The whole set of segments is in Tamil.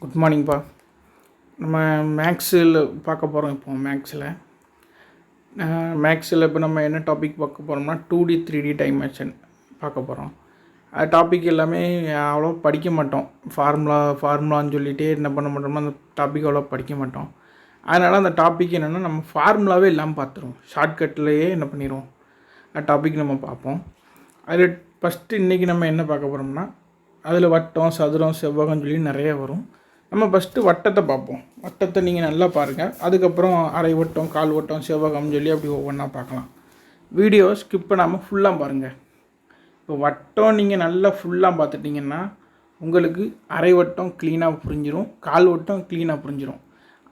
குட் மார்னிங்ப்பா. நம்ம மேக்ஸில் பார்க்க போகிறோம். மேக்ஸில் இப்போ நம்ம என்ன டாபிக் பார்க்க போகிறோம்னா 2D 3D டைமென்ஷன் பார்க்க போகிறோம். டாபிக் எல்லாமே அவ்வளோ படிக்க மாட்டோம். ஃபார்முலான்னு சொல்லிகிட்டே என்ன பண்ண மாட்டோம்னா அந்த டாபிக் அவ்வளோ படிக்க மாட்டோம். அதனால் அந்த டாபிக் என்னென்னா நம்ம ஃபார்முலாவே இல்லாமல் பார்த்துருவோம். ஷார்ட்கட்லேயே என்ன பண்ணிடுவோம், டாபிக் நம்ம பார்ப்போம். அதில் ஃபஸ்ட்டு இன்றைக்கி நம்ம என்ன பார்க்க போகிறோம்னா, அதில் வட்டம், சதுரம், செவ்வகம் சொல்லி நிறைய வரும். நம்ம ஃபஸ்ட்டு வட்டத்தை பார்ப்போம். வட்டத்தை நீங்கள் நல்லா பாருங்கள். அதுக்கப்புறம் அரை வட்டம், கால் வட்டம், செவ்வகம்னு சொல்லி அப்படி ஒவ்வொன்றா பார்க்கலாம். வீடியோ ஸ்கிப் பண்ணாமல் ஃபுல்லாக பாருங்கள். இப்போ வட்டம் நீங்கள் நல்லா ஃபுல்லாக பார்த்துட்டிங்கன்னா உங்களுக்கு அரை வட்டம் க்ளீனாக புரிஞ்சிடும், கால் வட்டம் க்ளீனாக புரிஞ்சிடும்.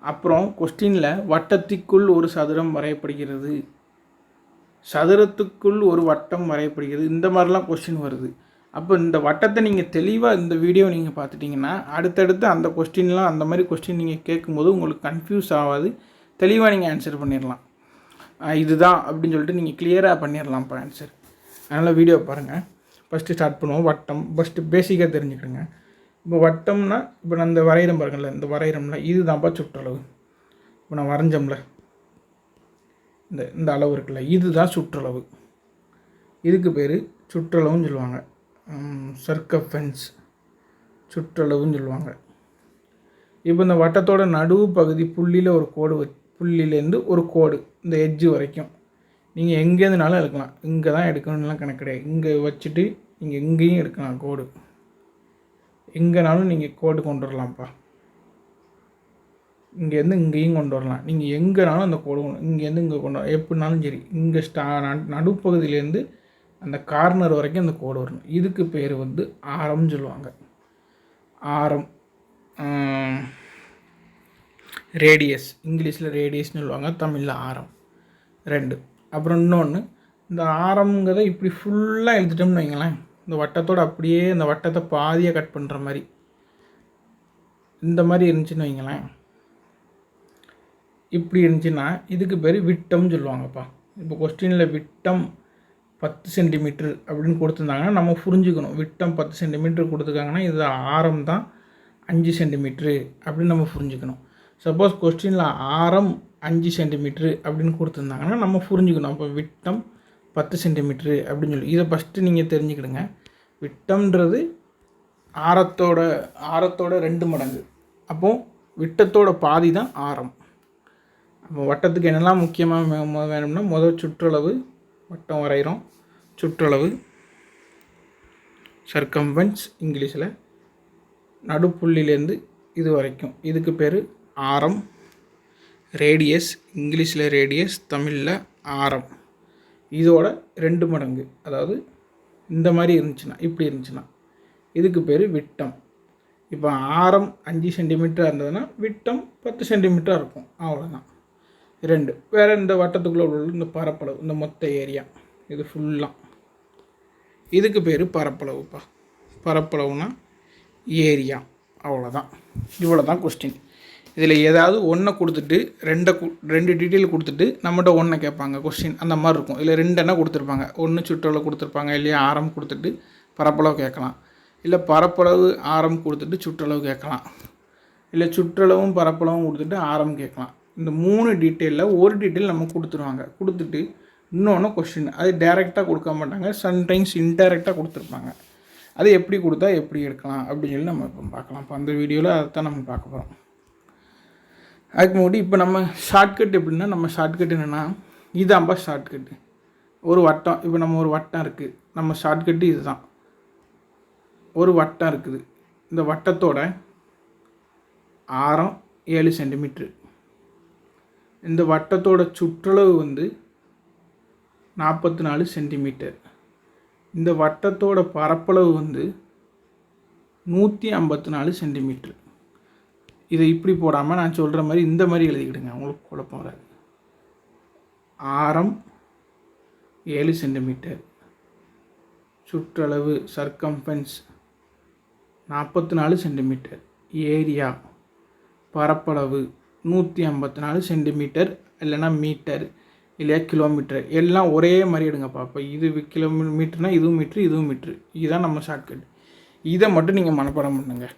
அப்புறம் கொஸ்டினில் வட்டத்திற்குள் ஒரு சதுரம் வரையப்படுகிறது, சதுரத்துக்குள் ஒரு வட்டம் வரையப்படுகிறது, இந்த மாதிரிலாம் கொஸ்டின் வருது. அப்போ இந்த வட்டத்தை நீங்கள் தெளிவாக இந்த வீடியோ நீங்கள் பார்த்துட்டிங்கன்னா அடுத்தடுத்து அந்த கொஸ்டின்லாம் அந்த மாதிரி கொஸ்டின் நீங்கள் கேட்கும்போது உங்களுக்கு கன்ஃபியூஸ் ஆகாது, தெளிவாக நீங்கள் ஆன்சர் பண்ணிடலாம். இதுதான் அப்படின்னு சொல்லிட்டு நீங்கள் கிளியராக பண்ணிடலாம் இப்போ ஆன்சர். அதனால் வீடியோ பாருங்கள். ஃபஸ்ட்டு ஸ்டார்ட் பண்ணுவோம். வட்டம் ஃபஸ்ட்டு பேசிக்காக தெரிஞ்சுக்கிடுங்க. இப்போ வட்டம்னா இப்போ நான் இந்த வரையிறம் பாருங்கள்ல, இந்த வரையிறம்ல இதுதான்ப்பா சுற்றளவு. இப்போ நான் வரைஞ்சோம்ல இந்த அளவு இருக்குல்ல, இதுதான் சுற்றளவு. இதுக்கு பேர் சுற்றளவுன்னு சொல்லுவாங்க. சர்க்கம்ஃபரன்ஸ் சுற்றளவுன்னு சொல்லுவாங்க. இப்போ இந்த வட்டத்தோட நடுவு பகுதி புள்ளியில் ஒரு கோடு, புள்ளியிலேருந்து ஒரு கோடு இந்த எட்ஜு வரைக்கும் நீங்கள் எங்கேருந்துனாலும் எடுக்கலாம். இங்கே தான் எடுக்கணும்லாம் கணக்கு கிடையாது. இங்கே வச்சுட்டு நீங்கள் எங்கேயும் எடுக்கலாம் கோடு, எங்கேனாலும் நீங்கள் கோடு கொண்டு வரலாம்ப்பா. இங்கேருந்து இங்கேயும் கொண்டு வரலாம். நீங்கள் எங்கேனாலும் அந்த கோடு இங்கேருந்து இங்கே கொண்டு வர எப்படினாலும் சரி. இங்கே நடுப்பகுதியிலேருந்து அந்த கார்னர் வரைக்கும் அந்த கோடு வரணும். இதுக்கு பேர் ஆரம்னு சொல்லுவாங்க. ஆரம், ரேடியஸ், இங்கிலீஷில் ரேடியஸ்னு சொல்லுவாங்க, தமிழில் ஆரம். 2. அப்புறம் இன்னொன்று, இந்த ஆரம்ங்கிறத இப்படி ஃபுல்லாக எழுதிட்டோம்னு வைங்களேன், இந்த வட்டத்தோடு அப்படியே இந்த வட்டத்தை பாதியாக கட் பண்ணுற மாதிரி இந்த மாதிரி இருந்துச்சுன்னு வைங்களேன், இப்படி இருந்துச்சுன்னா இதுக்கு பேர் விட்டம்னு சொல்லுவாங்கப்பா. இப்போ கொஸ்டினில் விட்டம் 10 சென்டிமீட்டர் அப்படின்னு கொடுத்துருந்தாங்கன்னா நம்ம புரிஞ்சுக்கணும். விட்டம் 10 சென்டிமீட்டர் கொடுத்துருக்காங்கன்னா இது ஆரம் தான் 5 சென்டிமீட்ரு அப்படின்னு நம்ம புரிஞ்சுக்கணும். சப்போஸ் கொஸ்டினில் ஆரம் 5 சென்டிமீட்ரு அப்படின்னு கொடுத்துருந்தாங்கன்னா நம்ம புரிஞ்சுக்கணும். அப்போ விட்டம் 10 சென்டிமீட்ரு அப்படின்னு சொல்லி இதை ஃபஸ்ட்டு நீங்கள் தெரிஞ்சுக்கிடுங்க. விட்டம்ன்றது ஆரத்தோட 2 மடங்கு. அப்போது விட்டத்தோட பாதி தான் ஆரம். அப்போ வட்டத்துக்கு என்னெல்லாம் முக்கியமாக வேணும்னா, முதல் சுற்றளவு, வட்டம் வரைகிறோம், சுற்றளவு சர்க்கம்ஃபரன்ஸ் இங்கிலீஷில், நடுப்புள்ளிலேருந்து இது வரைக்கும் இதுக்கு பேர் ஆரம். ரேடியஸ், இங்கிலீஷில் ரேடியஸ், தமிழில் ஆரம். இதோட 2 மடங்கு, அதாவது இந்த மாதிரி இருந்துச்சுன்னா, இப்படி இருந்துச்சுன்னா இதுக்கு பேர் விட்டம். இப்போ ஆரம் 5 சென்டிமீட்டராக இருந்ததுன்னா விட்டம் 10 சென்டிமீட்டராக இருக்கும், அவ்வளோதான். 2. வேறு இந்த வட்டத்துக்குள்ளே உள்ள இந்த பரப்பளவு, இந்த மொத்த ஏரியா இது ஃபுல்லாக, இதுக்கு பேர் பரப்பளவுப்பா. பரப்பளவுனா ஏரியா, அவ்வளோதான். இவ்வளோ தான் கொஸ்டின். இதில் ஏதாவது ஒன்றை கொடுத்துட்டு ரெண்டு டீட்டெயில் கொடுத்துட்டு நம்மகிட்ட ஒன்றை கேட்பாங்க கொஸ்டின், அந்த மாதிரி இருக்கும். இதில் 2 என்ன கொடுத்துருப்பாங்க, ஒன்று சுற்றளவு கொடுத்துருப்பாங்க, இல்லையா ஆரம் கொடுத்துட்டு பரப்பளவு கேட்கலாம், இல்லை பரப்பளவு ஆரம் கொடுத்துட்டு சுற்றளவு கேட்கலாம், இல்லை சுற்றளவும் பரப்பளவும் கொடுத்துட்டு ஆரம் கேட்கலாம். இந்த 3 டீட்டெயிலில் ஒரு டீட்டெயில் நம்ம கொடுத்துருவாங்க. கொடுத்துட்டு இன்னொன்று கொஸ்டின் அது டைரெக்டாக கொடுக்க மாட்டாங்க, சம்டைம்ஸ் இன்டைரக்டாக கொடுத்துருப்பாங்க. அது எப்படி கொடுத்தா எப்படி எடுக்கலாம் அப்படின்னு சொல்லி நம்ம இப்போ பார்க்கலாம். இப்போ அந்த வீடியோவில் அதை தான் நம்ம பார்க்க போகிறோம். அதுக்கு முன்னாடி இப்போ நம்ம ஷார்ட்கட் எப்படின்னா, நம்ம ஷார்ட்கட் என்னென்னா இதாம்பா ஷார்ட்கட்டு. ஒரு வட்டம், இப்போ நம்ம ஒரு வட்டம் இருக்குது, நம்ம ஷார்ட்கட்டு இது தான். ஒரு வட்டம் இருக்குது, இந்த வட்டத்தோட ஆரம் 7 சென்டிமீட்ரு. இந்த வட்டத்தோட சுற்றளவு 44 சென்டிமீட்டர். இந்த வட்டத்தோட பரப்பளவு 154 சென்டிமீட்டர். இதை இப்படி போடாமல் நான் சொல்கிற மாதிரி இந்த மாதிரி எழுதிக்கிடுங்க, உங்களுக்கு குழப்பம் வராது. ஆரம் 7 சென்டிமீட்டர், சுற்றளவு சர்க்கம்ஃபரன்ஸ் 44 சென்டிமீட்டர், ஏரியா பரப்பளவு 154 சென்டிமீட்டர், இல்லைனா மீட்டர், இல்லையா கிலோமீட்டர், எல்லாம் ஒரே மாதிரி எடுங்கப்பா. இப்போ இது கிலோமீட்டர்னால் இதுவும் மீட்ரு, இதுவும் மீட்ரு. இதுதான் நம்ம ஷார்ட்கட். இதை மட்டும் நீங்கள் மனப்பாடம் பண்ணுங்கள்.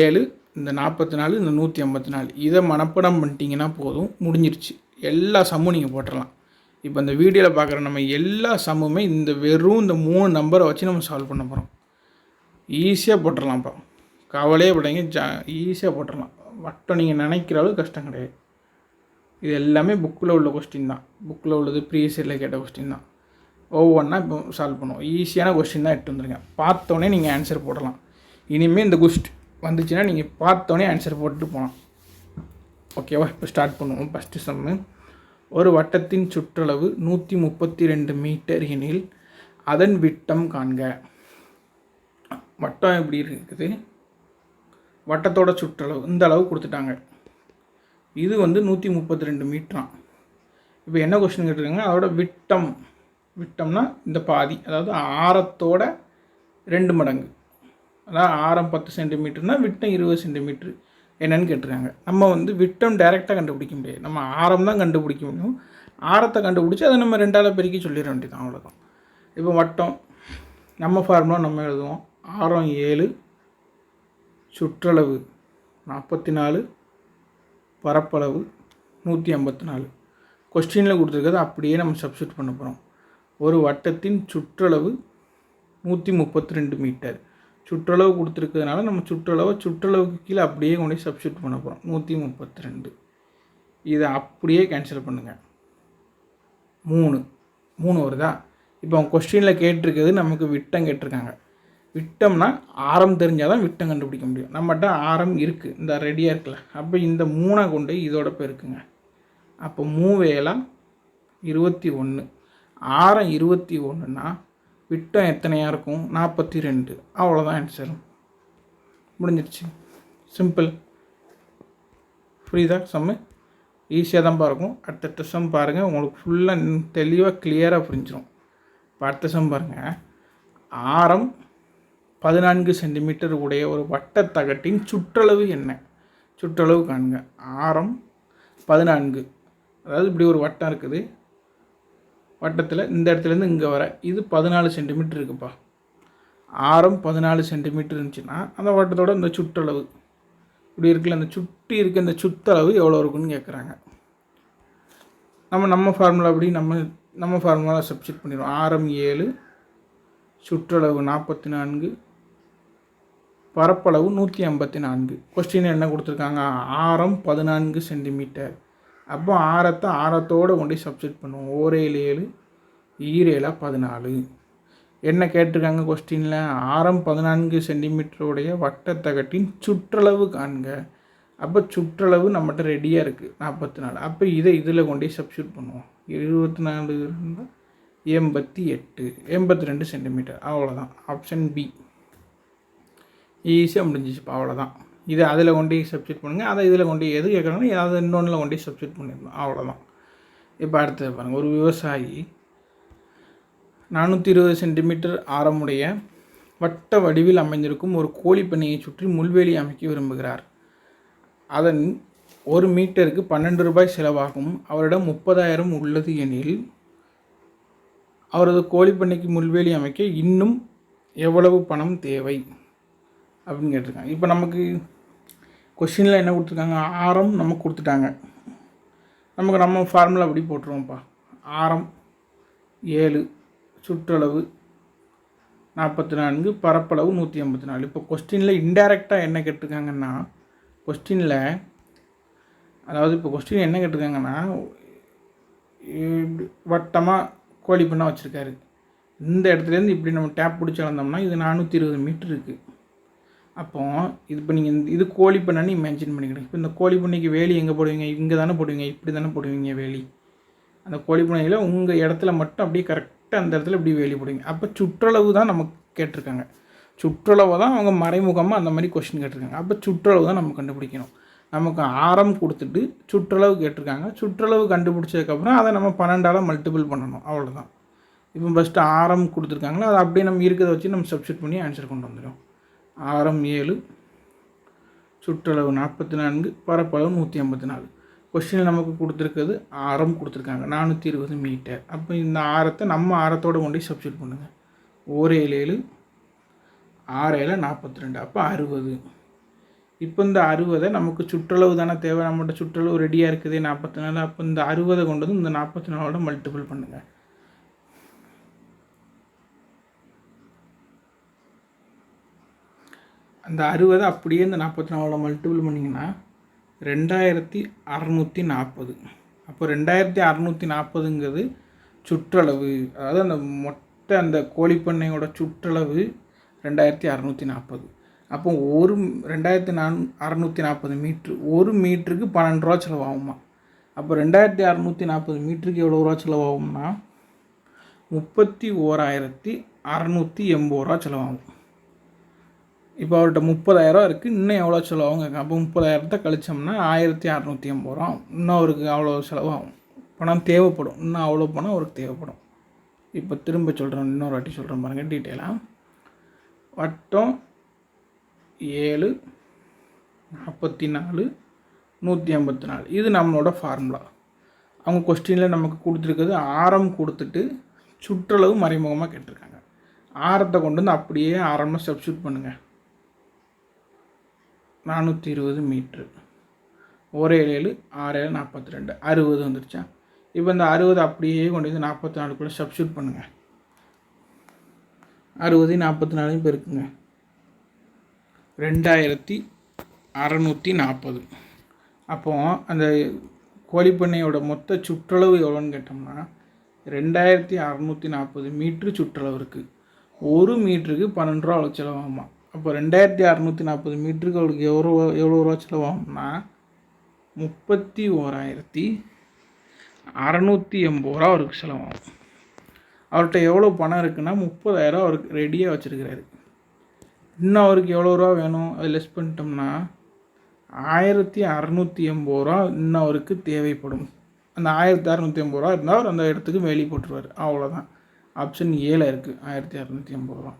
7 இந்த 44 இந்த 154 இதை மனப்பாடம் பண்ணிட்டீங்கன்னா போதும், முடிஞ்சிருச்சு. எல்லா சம்மும் நீங்கள் போட்டுடலாம். இப்போ இந்த வீடியோவில் பார்க்குற நம்ம எல்லா சம்முமே இந்த வெறும் இந்த 3 நம்பரை வச்சு நம்ம சால்வ் பண்ண போகிறோம். ஈஸியாக போட்டுடலாம்ப்பா, கவலையே படாதீங்க, ஈஸியாக போட்டுடலாம். வட்டம் நீங்கள் நினைக்கிற அளவுக்கு கஷ்டம் கிடையாது. இது எல்லாமே புக்கில் உள்ள கொஸ்டின் தான், புக்கில் உள்ளது ப்ரீவியஸ் இயரில் கேட்ட கொஸ்டின் தான். ஒவ்வொன்றா இப்போ சால்வ் பண்ணுவோம். ஈஸியான கொஸ்டின் தான் எடுத்து வந்துருங்க. பார்த்தோன்னே நீங்கள் ஆன்சர் போடலாம். இனிமேல் இந்த கொஸ்டின் வந்துச்சுன்னா நீங்கள் பார்த்தோன்னே ஆன்சர் போட்டுட்டு போகலாம். ஓகேவா? இப்போ ஸ்டார்ட் பண்ணுவோம். ஃபஸ்ட்டு சம்மு. ஒரு வட்டத்தின் சுற்றளவு 132 மீட்டர் எனில் அதன் விட்டம் காண்க. வட்டம் எப்படி இருக்குது, வட்டத்தோட சுற்றளவு இந்த அளவு கொடுத்துட்டாங்க. இது வந்து 132 மீட்டரான். இப்போ என்ன கொஸ்டின் கேட்டிருக்காங்க, அதோட விட்டம், விட்டம்னா இந்த பாதி, அதாவது ஆரத்தோட 2 மடங்கு. அதாவது ஆரம் 10 சென்டிமீட்டர்னால் விட்டம் 20 சென்டிமீட்ரு என்னென்னு கேட்டிருக்காங்க. நம்ம வந்து விட்டம் டைரெக்டாக கண்டுபிடிக்க முடியாது, நம்ம ஆரம் தான் கண்டுபிடிக்க முடியும். ஆரத்தை கண்டுபிடிச்சி அதை நம்ம 2ஆல் பெருக்கி சொல்லிட வேண்டியது, அவ்வளோதான். இப்போ வட்டம் நம்ம ஃபார்முலா நம்ம எழுதுவோம். ஆரம் 7, சுற்றளவு 44, பரப்பளவு 154. கொஸ்டினில் கொடுத்துருக்கிறது அப்படியே நம்ம சப்ஸ்டியூட் பண்ண போகிறோம். ஒரு வட்டத்தின் சுற்றளவு 132 மீட்டர். சுற்றளவு கொடுத்துருக்கிறதுனால நம்ம சுற்றளவுக்கு கீழே அப்படியே கொண்டு சப்ஸ்டியூட் பண்ண போகிறோம். 132 இதை அப்படியே கேன்சல் பண்ணுங்கள். 3 வருதா? இப்போ அவங்க கொஸ்டினில் கேட்டிருக்கிறது நமக்கு விட்டம் கேட்டிருக்காங்க. விட்டம்னா ஆரம் தெரிஞ்சால் தான் விட்டம் கண்டுபிடிக்க முடியும். நம்மகிட்ட ஆரம் இருக்குது, இந்த ரெடியாக இருக்குல்ல. அப்போ இந்த 3 கொண்டு இதோட பெருக்குங்க. அப்போ 3 21. ஆரம் 21ன்னா விட்டம் எத்தனையாக இருக்கும்? 42. அவ்வளோதான் ஆன்சர், முடிஞ்சிடுச்சு. சிம்பிள். புரியுதா? சம்மு ஈஸியாக தான் இருக்கும். அடுத்த சம் பாருங்கள், உங்களுக்கு ஃபுல்லாக தெளிவாக கிளியராக புரிஞ்சிடும். இப்போ அடுத்த சம் பாருங்கள். ஆரம் 14 சென்டிமீட்டர் உடைய ஒரு வட்டத்தகட்டின் சுற்றளவு என்ன? சுற்றளவு காணுங்க. ஆரம் 14, அதாவது இப்படி ஒரு வட்டம் இருக்குது. வட்டத்தில் இந்த இடத்துலேருந்து இங்கே வர இது 14 சென்டிமீட்டர் இருக்குப்பா. ஆரம் 14 சென்டிமீட்டர் இருந்துச்சுன்னா அந்த வட்டத்தோட இந்த சுற்றளவு இப்படி இருக்குல்ல, அந்த சுற்றி இருக்க இந்த சுற்றளவு எவ்வளோ இருக்குன்னு கேட்குறாங்க. நம்ம ஃபார்முலா அப்படி நம்ம ஃபார்முலா சப்ஸ்டிட் பண்ணிடுவோம். ஆரம் 7, சுற்றளவு 44, பரப்பளவு 154. கொஸ்டின் என்ன கொடுத்துருக்காங்க? ஆரம் 14 சென்டிமீட்டர். அப்போ ஆரத்தோடு கொண்டு சப்ஸ்டிட் பண்ணுவோம். 1 7, 7 14. என்ன கேட்டிருக்காங்க கொஸ்டினில்? ஆரம் 14 சென்டிமீட்டருடைய வட்டத்தகட்டின் சுற்றளவு காண்க. அப்போ சுற்றளவு நம்மகிட்ட ரெடியாக இருக்குது 44. அப்போ இதை இதில் கொண்டு சப்ஸ்டிட் பண்ணுவோம். 24 இருந்தால் 88, 82 சென்டிமீட்டர். அவ்வளோதான். Option B. ஈஸியாக முடிஞ்சிச்சுப்பா, அவ்வளோதான். இதை அதில் கொண்டு சப்ஸ்டிட் பண்ணுங்கள், அதை இதில் கொண்டு எது கேட்குறாங்கன்னா அதை இன்னொன்றில் கொண்டு சப்ஸ்டிட் பண்ணிடணும், அவ்வளோதான். இப்போ அடுத்தது பாருங்கள். ஒரு விவசாயி 420 சென்டிமீட்டர் ஆரமுடைய வட்ட வடிவில் அமைந்திருக்கும் ஒரு கோழி பண்ணையை சுற்றி முள்வேலி அமைக்க விரும்புகிறார். அதன் 1 மீட்டருக்கு 12 ரூபாய் செலவாகும். அவரிடம் 30,000 உள்ளது எனில் அவரது கோழி பண்ணைக்கு முள்வேலி அமைக்க இன்னும் எவ்வளவு பணம் தேவை அப்படின்னு கேட்டிருக்காங்க. இப்போ நமக்கு கொஸ்டினில் என்ன கொடுத்துருக்காங்க? ஆரம் நமக்கு கொடுத்துட்டாங்க. நம்ம ஃபார்முலா அப்படி போட்டுருவோம்ப்பா. ஆரம் 7, சுற்றளவு 44, பரப்பளவு 154. இப்போ கொஸ்டினில் இன்டைரக்டாக என்ன கேட்டிருக்காங்கன்னா, கொஸ்டினில் அதாவது இப்போ கொஸ்டின் என்ன கேட்டிருக்காங்கன்னா, வட்டமாக கோழி பண்ண வச்சுருக்காரு. இந்த இடத்துலேருந்து இப்படி நம்ம டேப் பிடிச்சி வளர்ந்தோம்னா இது 420 மீட்டர் இருக்குது. அப்போது இது இப்போ நீங்கள் இது கோழி பண்ணைன்னு இமேஜின் பண்ணிக்கிடுங்க. இப்போ இந்த கோழி பண்ணைக்கு வேலி எங்கே போடுவீங்க? இங்கே தானே போடுவீங்க, இப்படி தானே போடுவீங்க வேலி. அந்த கோழி பண்ணையில் உங்கள் இடத்துல மட்டும் அப்படியே கரெக்டாக அந்த இடத்துல இப்படி வேலி போடுவீங்க. அப்போ சுற்றளவு தான் நமக்கு கேட்டிருக்காங்க. சுற்றளவு தான் அவங்க மறைமுகமாக அந்த மாதிரி கொஸ்டின் கேட்டிருக்காங்க. அப்போ சுற்றளவு தான் நம்ம கண்டுபிடிக்கணும். நமக்கு ஆரம் கொடுத்துட்டு சுற்றளவு கேட்டிருக்காங்க. சுற்றளவு கண்டுபிடிச்சதுக்கப்புறம் அதை நம்ம 12ஆல் மல்டிபிள் பண்ணணும், அவ்வளோதான். இப்போ ஃபஸ்ட்டு ஆரம் கொடுத்துருக்காங்களோ அதை அப்படியே நம்ம இருக்கிறத வச்சு நம்ம சப்ஸ்டிட் பண்ணி ஆன்சர் கொண்டு வந்துடும். ஆரம் 7, சுற்றளவு 44, பரப்பளவு 154. கொஸ்டினில் நமக்கு கொடுத்துருக்கிறது ஆரம் கொடுத்துருக்காங்க 420 மீட்டர். அப்போ இந்த ஆரத்தை நம்ம ஆரத்தோடு கொண்டு சப்ஸ்டிட் பண்ணுங்கள். 1 7 7, 6 7 42. அப்போ 60. இப்போ இந்த 60 நமக்கு சுற்றளவு தானே தேவை, நம்மகிட்ட சுற்றளவு ரெடியாக இருக்குது 44. அப்போ இந்த 60 கொண்டு வந்து இந்த 44ஓட மல்டிபிள் பண்ணுங்கள். அந்த 60 அப்படியே இந்த 44ஓட மல்டிபிள் பண்ணிங்கன்னா 2640. அப்போ 2640ங்கிறது சுற்றளவு, அதாவது அந்த மொட்டை அந்த கோழிப்பண்ணையோட சுற்றளவு 2640. அப்போ 2640 மீட்ரு, ஒரு மீட்டருக்கு 12 ரூபா செலவாகுமா. அப்போ 2640 மீட்டருக்கு எவ்வளோ ரூபா செலவாகும்னா 31,680 ரூபா செலவாகும். இப்போ அவர்கிட்ட 30,000 இருக்குது, இன்னும் எவ்வளோ செலவாகுங்க. அப்போ 30,000 கழிச்சோம்னா 1680 ரூபா. இன்னும் அவருக்கு அவ்வளோ செலவாகும், பணம் தேவைப்படும், இன்னும் அவ்வளோ பணம் அவருக்கு தேவைப்படும். இப்போ திரும்ப சொல்கிறேன், இன்னொரு வாட்டி சொல்கிறேன் பாருங்கள் டீட்டெயிலாக. வட்டம் 7 44 154, இது நம்மளோட ஃபார்முலா. அவங்க கொஸ்டினில் நமக்கு கொடுத்துருக்குறது ஆரம் கொடுத்துட்டு சுற்றளவு மறைமுகமாக கேட்டிருக்காங்க. ஆரத்தை கொண்டு வந்து அப்படியே ஆரமாக சப்ஸ்டியூட் பண்ணுங்கள். 420 மீட்ரு, 1 7 6 42, 60 வந்துருச்சா. இப்போ இந்த 60 அப்படியே கொண்டு வந்து 44 சப்ஸ்டியூட் பண்ணுங்கள். 60 44 பெருக்குங்க, 2640. அப்போது அந்த கோழிப்பண்ணையோட மொத்த சுற்றளவு எவ்வளோன்னு கேட்டோம்னா 2640 மீட்ரு சுற்றளவு இருக்குது. ஒரு மீட்டருக்கு 12 ரூபா அவ்வளோ செலவாகுமா. அப்போ 2640 மீட்டருக்கு அவருக்கு எவ்வளோ ரூபா செலவாகும்னா 31,680 ரூபா அவருக்கு செலவாகும். அவர்கிட்ட எவ்வளோ பணம் இருக்குன்னா 30,000 அவருக்கு ரெடியாக வச்சுருக்கிறாரு. இன்னும் அவருக்கு எவ்வளோ ரூபா வேணும், அது லெஸ் பண்ணிட்டோம்னா 1680 ரூபா இன்னும் அவருக்கு தேவைப்படும். அந்த 1680 ரூபா இருந்தால் அவர் அந்த இடத்துக்கு வேலி போட்டுருவார், அவ்வளோதான். ஆப்ஷன் 7 இருக்குது, 1680 ரூபா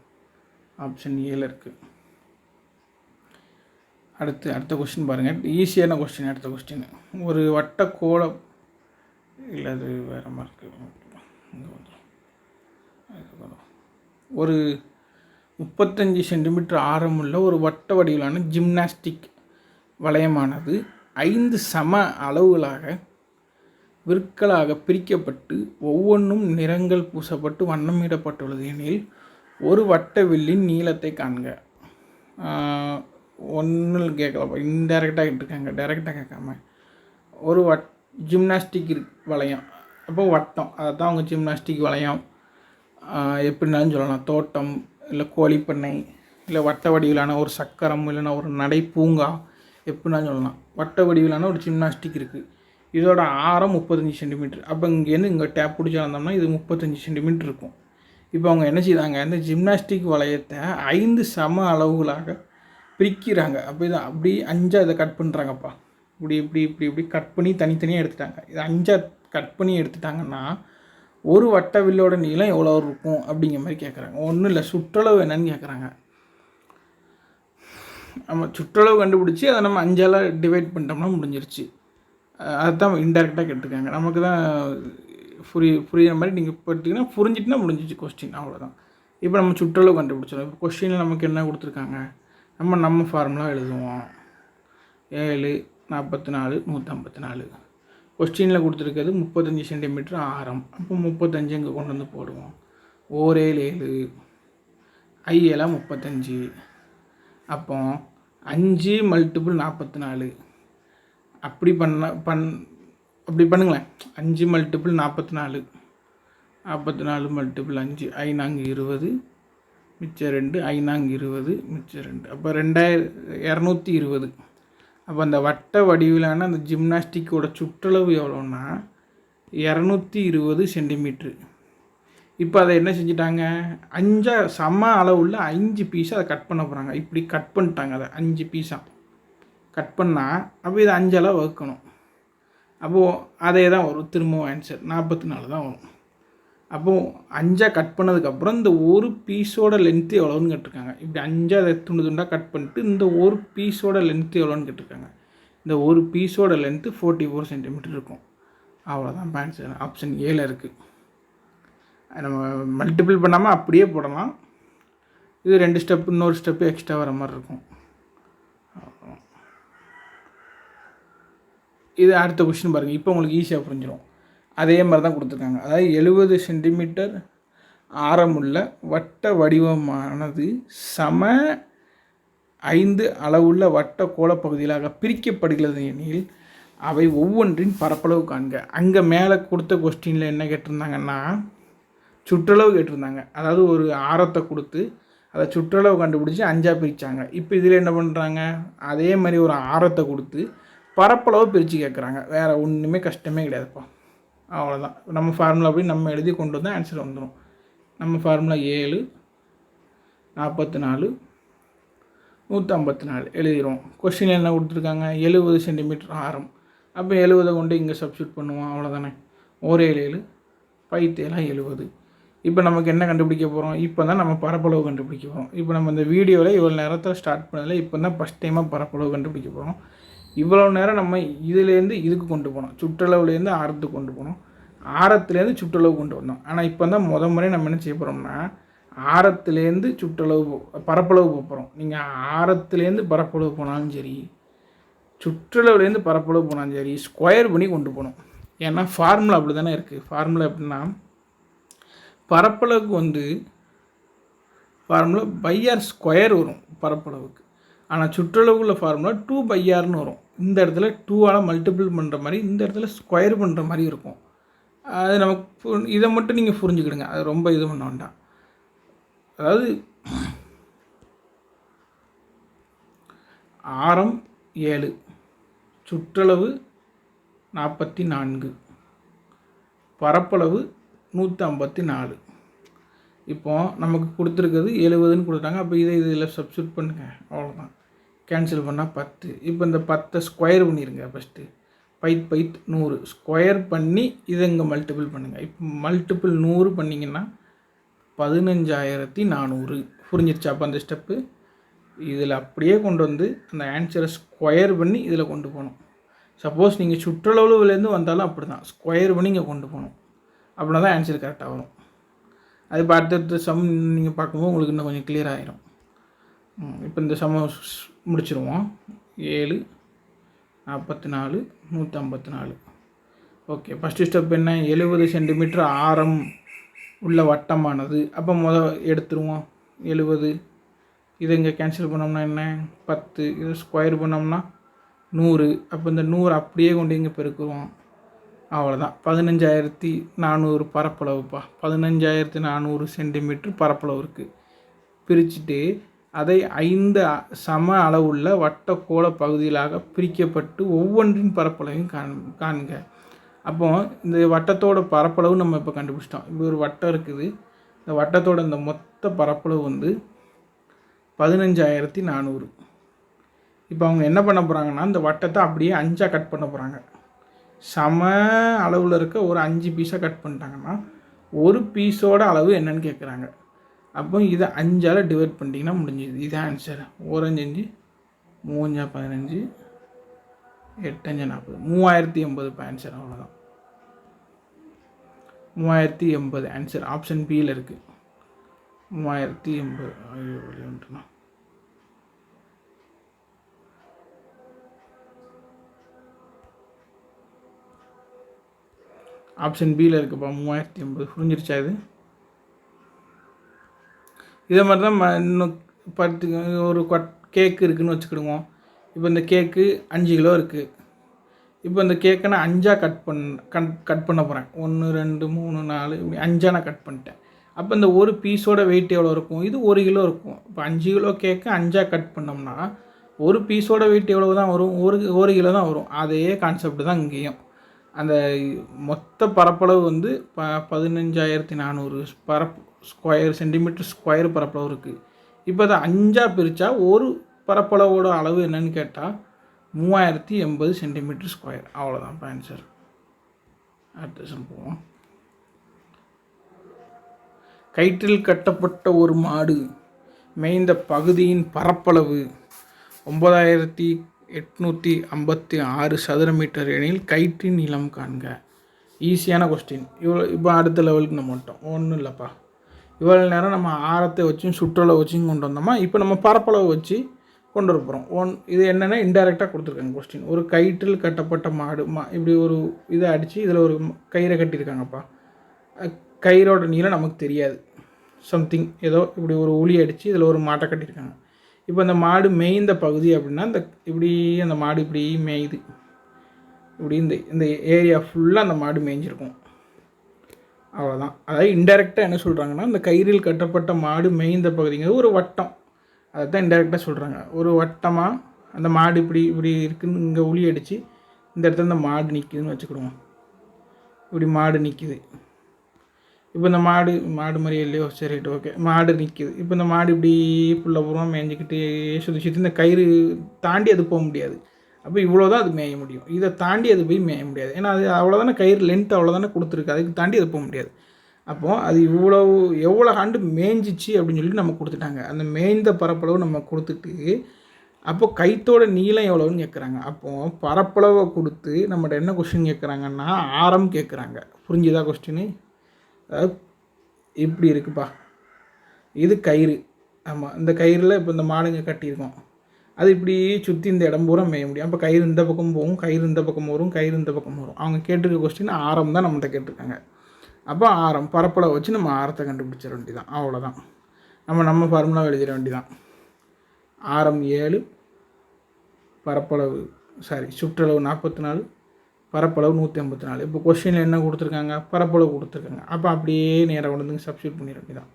ஆப்ஷன் 7 இருக்குது. அடுத்த கொஸ்டின் பாருங்கள், ஈஸியான கொஸ்டின். அடுத்த கொஸ்டின், ஒரு வட்ட கோலம் இல்லை, அது வேறு மாதிரி இருக்குது. ஒரு 35 சென்டிமீட்டர் ஆரமுள்ள ஒரு வட்ட வடிவிலான ஜிம்னாஸ்டிக் வளையமானது 5 சம அளவுகளாக விற்களாக பிரிக்கப்பட்டு ஒவ்வொன்றும் நிறங்கள் பூசப்பட்டு வண்ணமிடப்பட்டுள்ளது எனில் ஒரு வட்ட வில்லின் நீளத்தை காண்க. ஒன்றும் கேட்கலாம், இன்டெரக்டாக கேட்டிருக்காங்க, டைரெக்டாக கேட்காம. ஒரு ஜிம்னாஸ்டிக் வளையம், அப்போ வட்டம், அதை தான் அவங்க ஜிம்னாஸ்டிக் வளையம் எப்படின்னாலும் சொல்லலாம். தோட்டம், இல்லை கோழிப்பண்ணை, இல்லை வட்ட வடிவிலான ஒரு சக்கரம், இல்லைன்னா ஒரு நடை பூங்கா, எப்படின்னாலும் சொல்லலாம். வட்ட வடிவிலான ஒரு ஜிம்னாஸ்டிக் இருக்குது. இதோட ஆரம் 35 சென்டிமீட்டர். அப்போ இங்கேருந்து இங்கே டேப் பிடிச்சி வந்தோம்னா இது 35 சென்டிமீட்டர் இருக்கும். இப்போ அவங்க என்ன செய்தாங்க, இந்த ஜிம்னாஸ்டிக் வளையத்தை 5 சம அளவுகளாக பிரிக்கிறாங்க. அப்போ இதை அப்படி 5 இதை கட் பண்ணுறாங்கப்பா. இப்படி இப்படி இப்படி இப்படி கட் பண்ணி தனித்தனியாக எடுத்துட்டாங்க. இது 5 கட் பண்ணி எடுத்துட்டாங்கன்னா ஒரு வட்ட வில்லோட நீளம் எவ்வளோ இருக்கும் அப்படிங்கிற மாதிரி கேட்குறாங்க. ஒன்றும் இல்லை, சுற்றளவு என்னன்னு கேட்குறாங்க. நம்ம சுற்றளவு கண்டுபிடிச்சி அதை நம்ம 5ஆல் டிவைட் பண்ணிட்டோம்னா முடிஞ்சிருச்சு. அதுதான் இன்டெரக்டாக கேட்டிருக்காங்க. நமக்கு தான் புரியுற மாதிரி நீங்கள் போட்டிங்கன்னா புரிஞ்சிட்டுனா முடிஞ்சிச்சு கொஸ்டின், அவ்வளோதான். இப்போ நம்ம சுற்றளவு கண்டுபிடிச்சிடும். இப்போ கொஸ்டினில் நமக்கு என்ன கொடுத்துருக்காங்க, நம்ம ஃபார்முலா எழுதுவோம். 7 44 154. கொஸ்டினில் கொடுத்துருக்கிறது 35 சென்டிமீட்டர் ஆரம். அப்போ 35 இங்கே கொண்டு வந்து போடுவோம். 1 7 I 35. அப்போ 5 மல்டிபிள் 44. அப்படி அப்படி பண்ணுங்களேன். 5 மல்டிபிள் 44, 44 மல்டிபிள் 5, I 20, மிச்சம் 2, I 20, மிச்சம் 2. அப்போ 220. அப்போ அந்த வட்ட வடிவிலான அந்த ஜிம்னாஸ்டிக்கோட சுற்றளவு எவ்வளோன்னா 220 சென்டிமீட்ரு. இப்போ அதை என்ன செஞ்சிட்டாங்க, 5 சம அளவுள்ள 5 பீஸாக அதை கட் பண்ண போகிறாங்க. இப்படி கட் பண்ணிட்டாங்க, அதை 5 பீஸாக கட் பண்ணால் அப்போ இதை 5ஆல் வகுக்கணும். அப்போது அதே தான் வரும், திரும்பவும் ஆன்சர் 44 தான் வரும். அப்போது 5 கட் பண்ணதுக்கப்புறம் இந்த ஒரு பீஸோட லென்த்து எவ்வளோன்னு கேட்டிருக்காங்க. இப்படி 5 அதை துண்டு துண்டாக கட் பண்ணிட்டு இந்த ஒரு பீஸோட லென்த்து எவ்வளோன்னு கேட்டிருக்காங்க. இந்த ஒரு பீஸோட லென்த்து 44 சென்டிமீட்டர் இருக்கும். அவ்வளோதான் ஆன்சர். ஆப்ஷன் 7 இருக்குது. நம்ம மல்டிபிள் பண்ணாமல் அப்படியே போடலாம். இது 2 ஸ்டெப்பு, இன்னொரு ஸ்டெப்பு எக்ஸ்ட்ரா வர மாதிரி இருக்கும். இது அடுத்த கொஸ்டின் பாருங்கள். இப்போ உங்களுக்கு ஈஸியாக புரிஞ்சிடும். அதே மாதிரி தான் கொடுத்துருக்காங்க. அதாவது 70 சென்டிமீட்டர் ஆரமுள்ள வட்ட வடிவமானது சம 5 அளவுள்ள வட்ட கோளப்பகுதிகளாக பிரிக்கப்படுகிறது எனில் அவை ஒவ்வொன்றின் பரப்பளவு காண்க. அங்கே மேலே கொடுத்த கொஸ்டினில் என்ன கேட்டிருந்தாங்கன்னா சுற்றளவு கேட்டிருந்தாங்க. அதாவது ஒரு ஆரத்தை கொடுத்து அதை சுற்றளவு கண்டுபிடிச்சி 5ஆக பிரித்தாங்க. இப்போ இதில் என்ன பண்ணுறாங்க, அதே மாதிரி ஒரு ஆரத்தை கொடுத்து பரப்பளவு பிரித்து கேட்குறாங்க. வேறு ஒன்றுமே கஷ்டமே கிடையாதுப்பா. அவ்வளோதான். நம்ம ஃபார்முலா அப்படி நம்ம எழுதி கொண்டு வந்தால் ஆன்சர் வந்துடும். நம்ம ஃபார்முலா 7 44 154 எழுதிடுவோம். கொஸ்டின் என்ன கொடுத்துருக்காங்க, 70 சென்டிமீட்டர் ஆரம். அப்போ 70 கொண்டு இங்கே சப்ஸ்டியூட் பண்ணுவோம். அவ்வளோதானே. 1 7 7 5 70. இப்போ நமக்கு என்ன கண்டுபிடிக்க போகிறோம், இப்போ தான் நம்ம பரப்பளவு கண்டுபிடிக்க போகிறோம். இப்போ நம்ம இந்த வீடியோவில் இவ்வளோ நேரத்தில் ஸ்டார்ட் பண்ணதில் இப்போ தான் ஃபஸ்ட் டைமாக பரப்பளவு கண்டுபிடிக்க போகிறோம். இவ்வளோ நேரம் நம்ம இதுலேருந்து இதுக்கு கொண்டு போனோம், சுற்றளவுலேருந்து ஆரத்துக்கு கொண்டு போனோம், ஆரத்துலேருந்து சுற்றளவு கொண்டு வந்தோம். ஆனால் இப்போ தான் முறை நம்ம என்ன செய்ய போகிறோம்னா ஆரத்துலேருந்து சுற்றளவு பரப்பளவு போகிறோம். நீங்கள் ஆரத்துலேருந்து பரப்பளவு போனாலும் சரி, சுற்றளவுலேருந்து பரப்பளவு போனாலும் சரி, ஸ்கொயர் பண்ணி கொண்டு போகணும். ஏன்னா ஃபார்முலா அப்படி தானே இருக்குது. ஃபார்முலா எப்படின்னா பரப்பளவுக்கு ஃபார்முலா பைஆர் ஸ்கொயர் வரும் பரப்பளவுக்கு. ஆனால் சுற்றளவுக்குள்ள ஃபார்முலா 2/r வரும். இந்த இடத்துல 2ஆல் மல்டிபிள் பண்ணுற மாதிரி, இந்த இடத்துல ஸ்கொயர் பண்ணுற மாதிரி இருக்கும். அது நமக்கு இதை மட்டும் நீங்கள் புரிஞ்சுக்கிடுங்க. அது ரொம்ப இது பண்ண வேண்டாம். அதாவது ஆரம் 7, சுற்றளவு 44, பரப்பளவு 154. இப்போ நமக்கு கொடுத்துருக்கிறது 70ன்னு கொடுத்தாங்க. அப்போ இதில் சப்ஸ்டியூட் பண்ணுங்கள். அவ்வளோதான். கேன்சல் பண்ணால் 10. இப்போ இந்த 10 ஸ்கொயர் பண்ணிடுங்க. ஃபஸ்ட்டு 100 ஸ்கொயர் பண்ணி இதை இங்கே மல்டிபிள் பண்ணுங்கள். இப்போ மல்டிபிள் 100 பண்ணிங்கன்னா 15400. புரிஞ்சிருச்சா? அப்போ அந்த ஸ்டெப்பு இதில் அப்படியே கொண்டு வந்து அந்த ஆன்சரை ஸ்கொயர் பண்ணி இதில் கொண்டு போகணும். சப்போஸ் நீங்கள் சுற்றளவுலேருந்து வந்தாலும் அப்படி தான் ஸ்கொயர் பண்ணி இங்கே கொண்டு போகணும். அப்படின்னா தான் ஆன்சர் கரெக்டாக வரும். அது இப்போ அடுத்தடுத்த சம் நீங்கள் பார்க்கும்போது உங்களுக்கு இன்னும் கொஞ்சம் கிளியர் ஆகிடும். இப்போ இந்த சம் முடிச்சிருவோம். 7 44 154. ஓகே. ஃபஸ்ட்டு ஸ்டெப் என்ன, 70 சென்டிமீட்டர் ஆரம் உள்ள வட்டமானது. அப்போ எடுத்துருவோம் 70. இதை இங்கே கேன்சல் பண்ணோம்னா என்ன 10, இதை ஸ்கொயர் பண்ணோம்னா 100. அப்போ இந்த 100 அப்படியே கொண்டு இங்கே பெருக்குவோம். அவ்வளோதான். 15400 பரப்பளவுப்பா. 15400 சென்டிமீட்டர் பரப்பளவு இருக்குது. பிரிச்சுட்டு அதை 5 சம அளவுள்ள வட்ட கோள பகுதிகளாக பிரிக்கப்பட்டு ஒவ்வொன்றின் பரப்பளவையும் காண்க. அப்போ இந்த வட்டத்தோட பரப்பளவு நம்ம இப்போ கண்டுபிடிச்சிட்டோம். இப்போ ஒரு வட்டம் இருக்குது. இந்த வட்டத்தோட இந்த மொத்த பரப்பளவு 15400. இப்போ அவங்க என்ன பண்ண போகிறாங்கன்னா இந்த வட்டத்தை அப்படியே 5ஆக கட் பண்ண போகிறாங்க. சம அளவில் இருக்க ஒரு 5 பீஸாக கட் பண்ணிட்டாங்கன்னா ஒரு பீஸோட அளவு என்னன்னு கேட்குறாங்க. அப்போ இதை 5ஆல் டிவைட் பண்ணிட்டீங்கன்னா முடிஞ்சுது. இதுதான் ஆன்சர். 1 5 3 15 8 40 3080 ஆன்சர். அவ்வளோதான். 3080 ஆன்சர். ஆப்ஷன் பியில் இருக்குது. 3080. ஆப்ஷன் பியில் இருக்குப்பா. 3080. புரிஞ்சிருச்சா? இதே மாதிரி தான் இன்னும் ஒரு கேக்கு இருக்குதுன்னு வச்சுக்கிடுவோம். இப்போ இந்த கேக்கு 5 கிலோ இருக்குது. இப்போ இந்த கேக்கை நான் 5ஆக கட் பண்ண போகிறேன். 1 2 3 4 இப்படி 5ஆக நான் கட் பண்ணிட்டேன். அப்போ இந்த ஒரு பீஸோட வெயிட் எவ்வளோ இருக்கும், இது 1 கிலோ இருக்கும். இப்போ 5 கிலோ கேக்கு 5ஆக கட் பண்ணோம்னா ஒரு பீஸோட வெயிட் எவ்வளோ தான் வரும், 1 கிலோ தான் வரும். அதே கான்செப்ட் தான் இங்கேயும். அந்த மொத்த பரப்பளவு 15400 ஸ்கொயர் சென்டிமீட்டர் ஸ்கொயர் பரப்பளவு இருக்குது. இப்போ அதை 5ஆக பிரித்தா ஒரு பரப்பளவோட அளவு என்னன்னு கேட்டால் 3080 சென்டிமீட்டர் ஸ்கொயர். அவ்வளோதான் இப்போ ஆன்சர். அடுத்த சம் போவோம். கயிற்றில் கட்டப்பட்ட ஒரு மாடு மேய்ந்த பகுதியின் பரப்பளவு 9856 சதுர மீட்டர் எனில் கயிற்றின் நீளம் காண்க. ஈஸியான கொஸ்டின். இப்போ அடுத்த லெவலுக்கு நம்ம வந்துட்டோம். ஒன்றும் இல்லைப்பா. இவ்வளோ நேரம் நம்ம ஆரத்தை வச்சும் சுற்றளவு வச்சும் கொண்டு வந்தோமா. இப்போ நம்ம பரப்பளவு வச்சு கொண்டு வர போகிறோம். இது என்னென்னா இன்டெரக்டாக கொடுத்துருக்காங்க கொஸ்டின். ஒரு கயிற்றில் கட்டப்பட்ட மாடு இப்படி ஒரு இதை அடித்து இதில் ஒரு கயிறை கட்டியிருக்காங்கப்பா. கயிறோட நீளம் நமக்கு தெரியாது, சம்திங் ஏதோ இப்படி ஒரு உளி அடித்து இதில் ஒரு மாட்டை கட்டியிருக்காங்க. இப்போ அந்த மாடு மேய்ந்த பகுதி அப்படின்னா இப்படி அந்த மாடு இப்படி மேயுது, இப்படி இந்த ஏரியா ஃபுல்லாக அந்த மாடு மேய்ஞ்சிருக்கும், அவ்வளோதான். அதாவது இன்டெரக்டாக என்ன சொல்கிறாங்கன்னா, இந்த கயிறில் கட்டப்பட்ட மாடு மேய்ந்த பகுதிங்கிறது ஒரு வட்டம், அதை தான் இன்டெரக்டாக சொல்கிறாங்க. ஒரு வட்டமாக அந்த மாடு இப்படி இருக்குன்னு இங்கே உளி அடித்து இந்த இடத்துல இந்த மாடு நிற்கிதுன்னு வச்சுக்கிடுவோம். இப்படி மாடு நிற்கிது. இப்போ இந்த மாடு மாதிரி இல்லையோ, சரி ஓகே, மாடு நிற்கிது. இப்போ இந்த மாடு இப்படி புல்லபூர்வமாக மேய்ஞ்சிக்கிட்டு சுற்றி இந்த கயிறு தாண்டி அது போக முடியாது. அப்போ இவ்வளோ தான் அது மேய முடியும், இதை தாண்டி அது போய் மேய முடியாது. ஏன்னா அது அவ்வளோதானே, கயிறு லென்த் அவ்வளோதானே கொடுத்துருக்கு, அதுக்கு தாண்டி அது போக முடியாது. அப்போது அது எவ்வளோ ஆண்டு மேய்ஞ்சிச்சு அப்படின்னு சொல்லிட்டு நம்ம கொடுத்துட்டாங்க. அந்த மேய்ந்த பரப்பளவு நம்ம கொடுத்துட்டு அப்போது கைத்தோட நீளம் எவ்வளோன்னு கேட்குறாங்க. அப்போது பரப்பளவை கொடுத்து நம்மகிட்ட என்ன கொஸ்டின் கேட்குறாங்கன்னா ஆரம் கேட்குறாங்க. புரிஞ்சுதா கொஸ்டின்? அதாவது இப்படி இருக்குப்பா, இது கயிறு. ஆமாம், இந்த கயிறில் இப்போ இந்த மாடுங்க கட்டியிருக்கோம், அது இப்படி சுற்றி இந்த இடம் பூரா மேய முடியும். அப்போ கயிறு இந்த பக்கம் போகும், கயிறு இந்த பக்கம் வரும், கயிறு இந்த பக்கம் வரும். அவங்க கேட்டிருக்க கொஸ்டின் ஆரம் தான் நம்மகிட்ட கேட்டிருக்காங்க. அப்போ ஆரம் பரப்பளவை வச்சு நம்ம ஆரத்தை கண்டுபிடிச்சிட வேண்டியதான், அவ்வளோதான். நம்ம ஃபார்முலா எழுதிட வேண்டியதான். ஆரம் 7, பரப்பளவு சுற்றளவு 44, பரப்பளவு 184. இப்போ கொஸ்டினில் என்ன கொடுத்துருக்காங்க? பரப்பளவு கொடுத்துருக்காங்க. அப்போ அப்படியே நேராக கொண்டு வந்து சப்ஸ்டியூட் பண்ணிட வேண்டியதான்.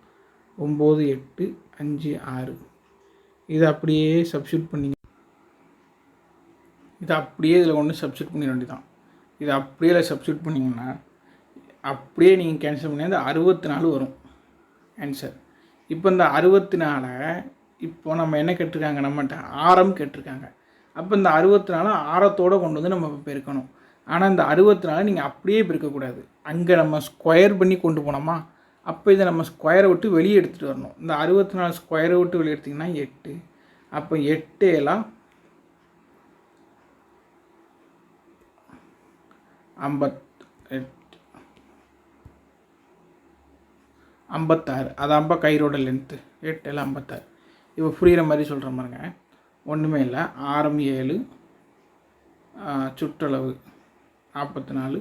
9, 8, 5, 6 இதை அப்படியே சப்ஸ்டியூட் பண்ணிங்க. இதை அப்படியே இதில் கொண்டு சப்ஸ்டியூட் பண்ணிட வேண்டியதான். இதை அப்படியே இதில் சப்ஸ்டியூட் பண்ணிங்கன்னா அப்படியே நீங்கள் கேன்சல் பண்ணி அந்த 64 வரும் ஆன்சர். இப்போ இந்த 64 இப்போ நம்ம என்ன கேட்டிருக்காங்க? நம்மகிட்ட ஆரம் கேட்டிருக்காங்க. அப்போ இந்த 64 ஆரத்தோடு கொண்டு வந்து நம்ம பெருக்கணும். ஆனால் இந்த 64 நீங்கள் அப்படியே பெருக்கக்கூடாது, அங்கே நம்ம ஸ்கொயர் பண்ணி கொண்டு போனோமா, அப்போ இதை நம்ம ஸ்கொயரை விட்டு வெளியே எடுத்துகிட்டு வரணும். இந்த 64 ஸ்கொயரை விட்டு வெளியே எடுத்திங்கன்னா 8. அப்போ 8 எல்லாம் 56. அதான்ப்பா கயிறோட லென்த்து. 8 எல்லாம் 56. இப்போ புரிகிற மாதிரி சொல்கிற மாதிரிங்க, ஒன்றுமே இல்லை. ஆரம் 7, சுற்றளவு 44,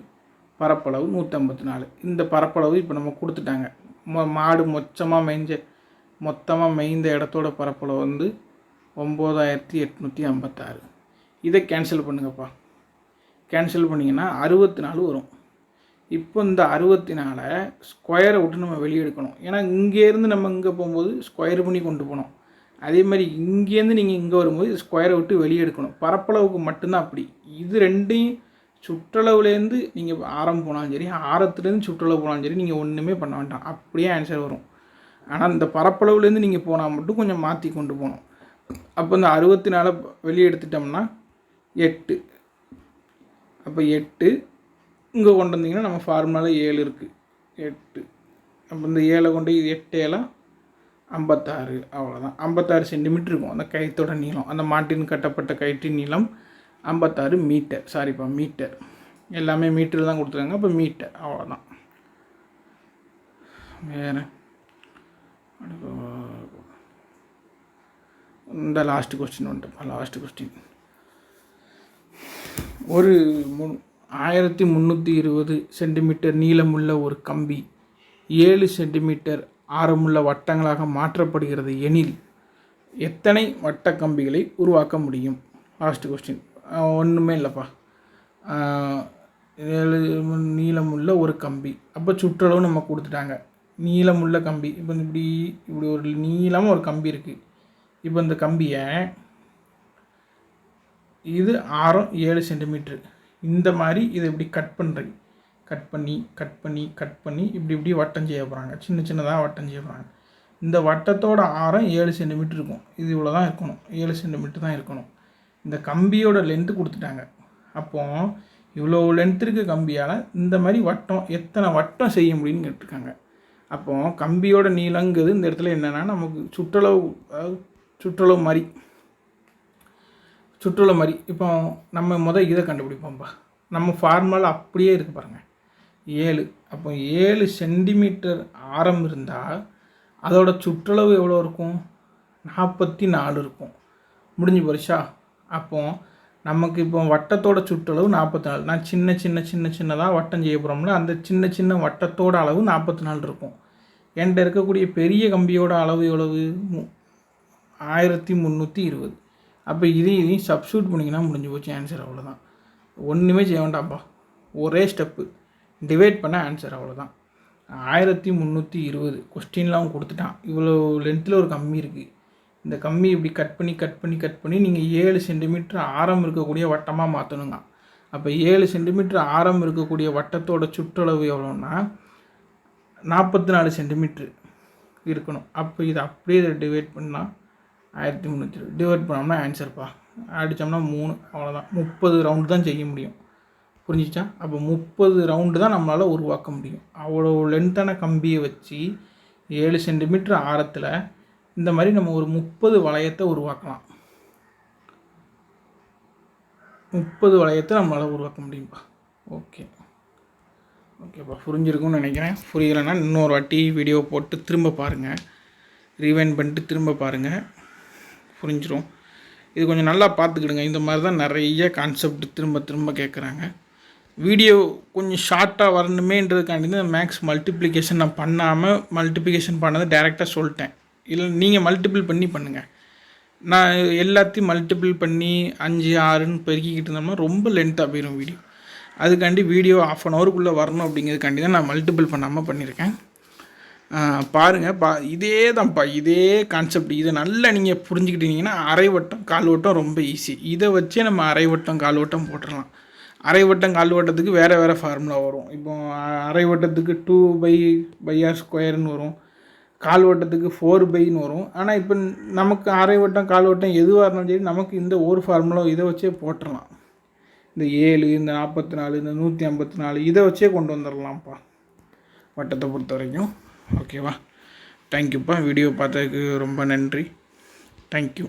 பரப்பளவு 154. இந்த பரப்பளவு இப்போ நம்ம கொடுத்துட்டாங்க. மாடு மொத்தமாக மேய்ந்த இடத்தோட பரப்பளவு வந்து 9856. இதை கேன்சல் பண்ணுங்கப்பா. கேன்சல் பண்ணிங்கன்னா 64 வரும். இப்போ இந்த 64 ஸ்கொயரை விட்டு நம்ம வெளியே எடுக்கணும். ஏன்னா இங்கேருந்து நம்ம இங்கே போகும்போது ஸ்கொயர் பண்ணி கொண்டு போனோம். அதே மாதிரி இங்கேருந்து நீங்கள் இங்கே வரும்போது ஸ்கொயரை விட்டு வெளியே எடுக்கணும். பரப்பளவுக்கு மட்டும்தான் அப்படி. இது ரெண்டையும் சுற்றளவுலேருந்து நீங்கள் ஆரம் போனாலும் சரி, ஆரத்துலேருந்து சுற்றளவு போனாலும் சரி, நீங்கள் ஒன்றுமே பண்ண வேண்டாம், அப்படியே ஆன்சர் வரும். ஆனால் இந்த பரப்பளவுலேருந்து நீங்கள் போனால் மட்டும் கொஞ்சம் மாற்றி கொண்டு போகணும். அப்போ இந்த 64 வெளியே எடுத்துட்டோம்னா 8. அப்போ 8 இங்கே கொண்டு வந்தீங்கன்னா நம்ம ஃபார்முலாவில் 7 இருக்குது, 8. அப்போ இந்த 7 கொண்டு 8 7 56. அவ்வளோதான். 56 சென்டிமீட்டர் இருக்கும் அந்த கயிற்றோட நீளம். அந்த மாட்டின் கட்டப்பட்ட கயிற்றின் நீளம் 56 மீட்டர். சாரிப்பா, மீட்டர். எல்லாமே மீட்டர் தான் கொடுத்துருக்காங்க. அப்போ மீட்டர், அவ்வளோதான். வேறு இந்த லாஸ்ட் கொஸ்டின் வந்துட்டுப்பா. லாஸ்ட் கொஸ்டின், ஒரு 1320 சென்டிமீட்டர் நீளமுள்ள ஒரு கம்பி 7 சென்டிமீட்டர் ஆரமுள்ள வட்டங்களாக மாற்றப்படுகிறது எனில் எத்தனை வட்ட கம்பிகளை உருவாக்க முடியும்? Last question. ஒன்றுமே இல்லைப்பா. 7 நீளமுள்ள ஒரு கம்பி, அப்போ சுற்றளவு நம்ம கொடுத்துட்டாங்க. நீளமுள்ள கம்பி, இப்போ இப்படி ஒரு நீளமாக ஒரு கம்பி இருக்குது. இப்போ இந்த கம்பியை இது ஆரம் 7 சென்டிமீட்ரு, இந்த மாதிரி இதை இப்படி கட் பண்ணி இப்படி வட்டம் செய்ய போகிறாங்க. சின்னதாக வட்டம் செய்ய போகிறாங்க. இந்த வட்டத்தோட ஆரம் 7 சென்டிமீட்டர் இருக்கும். இது இவ்வளோ தான் இருக்கணும், 7 சென்டிமீட்டர் தான் இருக்கணும். இந்த கம்பியோட லென்த்து கொடுத்துட்டாங்க. அப்போது இவ்வளோ லென்த் இருக்க கம்பியால் இந்த மாதிரி வட்டம் எத்தனை வட்டம் செய்ய முடியும்னு கேட்டிருக்காங்க. அப்போது கம்பியோட நீளங்கிறது இந்த இடத்துல என்னென்னா நமக்கு சுற்றளவு மாதிரி. இப்போ நம்ம இதை கண்டுபிடிப்போம்ப்பா. நம்ம ஃபார்முலா அப்படியே இருக்குது பாருங்கள், 7. அப்போ 7 சென்டிமீட்டர் ஆரம் இருந்தால் அதோட சுற்றளவு எவ்வளோ இருக்கும்? 44 இருக்கும். முடிஞ்சு போச்சா? அப்போது நமக்கு இப்போ வட்டத்தோட சுற்றளவு 44. நான் சின்னதாக வட்டம் செய்ய போகிறோம்ல, அந்த சின்ன வட்டத்தோட அளவு 44 இருக்கும். என்கிட்ட இருக்கக்கூடிய பெரிய கம்பியோட அளவு எவ்வளவு? 1320. அப்போ இதையும் சப்ஸ்டியூட் பண்ணிங்கன்னா முடிஞ்சு போச்சு, ஆன்சர் அவ்வளோதான். ஒன்றுமே செய்ய வேண்டாம்ப்பா, ஒரே ஸ்டெப்பு, டிவைட் பண்ண ஆன்சர் அவ்வளோதான். 1320 கொஸ்டின்லாம் அவன் கொடுத்துட்டான். இவ்வளோ லென்த்தில் ஒரு கம்பி இருக்குது. இந்த கம்பி இப்படி கட் பண்ணி நீங்கள் 7 சென்டிமீட்டர் ஆரம் இருக்கக்கூடிய வட்டமாக மாற்றணுங்க. அப்போ 7 சென்டிமீட்டர் ஆரம் இருக்கக்கூடிய வட்டத்தோட சுற்றளவு எவ்வளோன்னா 44 சென்டிமீட்ரு இருக்கணும். அப்போ இதை அப்படியே இதை டிவைட் பண்ணால் 1320 டிவைட் பண்ணோம்னா ஆன்சர்ப்பா. அடித்தோம்னா 3, அவ்வளோதான். 30 ரவுண்டு தான் செய்ய முடியும். புரிஞ்சிச்சா? அப்போ 30 ரவுண்டு தான் நம்மளால் உருவாக்க முடியும். அவ்வளோ லென்த்தான கம்பியை வச்சு 7 சென்டிமீட்டர் ஆரத்தில் இந்த மாதிரி நம்ம ஒரு 30 வளையத்தை உருவாக்கலாம். 30 வளையத்தை நம்மளால் உருவாக்க முடியும்ப்பா. ஓகேப்பா, புரிஞ்சிருக்கும்னு நினைக்கிறேன். புரியலைன்னா இன்னொரு வாட்டி வீடியோ போட்டு திரும்ப பாருங்கள், ரீவைண்ட் பண்ணிட்டு திரும்ப பாருங்கள், புரிஞ்சிடும். இது கொஞ்சம் நல்லா பார்த்துக்கிடுங்க. இந்த மாதிரி தான் நிறைய கான்செப்ட் திரும்ப கேட்குறாங்க. வீடியோ கொஞ்சம் ஷார்ட்டாக வரணுமேன்றதுக்காண்டி தான் மேக்ஸ் மல்டிப்ளிகேஷன் நான் பண்ணாமல் மல்டிப்ளிகேஷன் பண்ணதை டைரெக்டாக சொல்லிட்டேன். இல்லை நீங்கள் மல்டிபிள் பண்ணி பண்ணுங்கள். நான் எல்லாத்தையும் மல்டிபிள் பண்ணி 5, 6ன்னு பெருக்கிக்கிட்டு இருந்தோம்னா ரொம்ப லென்த்தாக போயிடும் வீடியோ. அதுக்காண்டி வீடியோ 1/2 ஹவருக்குள்ளே வரணும் அப்படிங்கிறதுக்காண்டி தான் நான் மல்டிபிள் பண்ணாமல் பண்ணியிருக்கேன். பாருங்கள், இதே கான்செப்ட். இதை நல்லா நீங்கள் புரிஞ்சுக்கிட்டீங்கன்னா அரை வட்டம் கால் வட்டம் ரொம்ப ஈஸி. இதை வச்சே நம்ம அரை வட்டம் கால் வட்டம் போட்டுடலாம். அரை வட்டம் கால் வட்டத்துக்கு வேறு ஃபார்முலா வரும். இப்போ அரை வட்டத்துக்கு 2/r² வரும், கால் வட்டத்துக்கு 4/ன்னு வரும். ஆனால் இப்போ நமக்கு அரை வட்டம் கால் வட்டம் எதுவாக இருந்தாலும் சரி, நமக்கு இந்த ஒரு ஃபார்முலா இதை வச்சே போட்டுடலாம். இந்த 7, இந்த 44, இந்த 154 இதை வச்சே கொண்டு வந்துடலாம்ப்பா வட்டத்தை பொறுத்த வரைக்கும். ஓகேவா? தேங்க்யூப்பா. வீடியோ பார்த்ததுக்கு ரொம்ப நன்றி. தேங்க்யூ.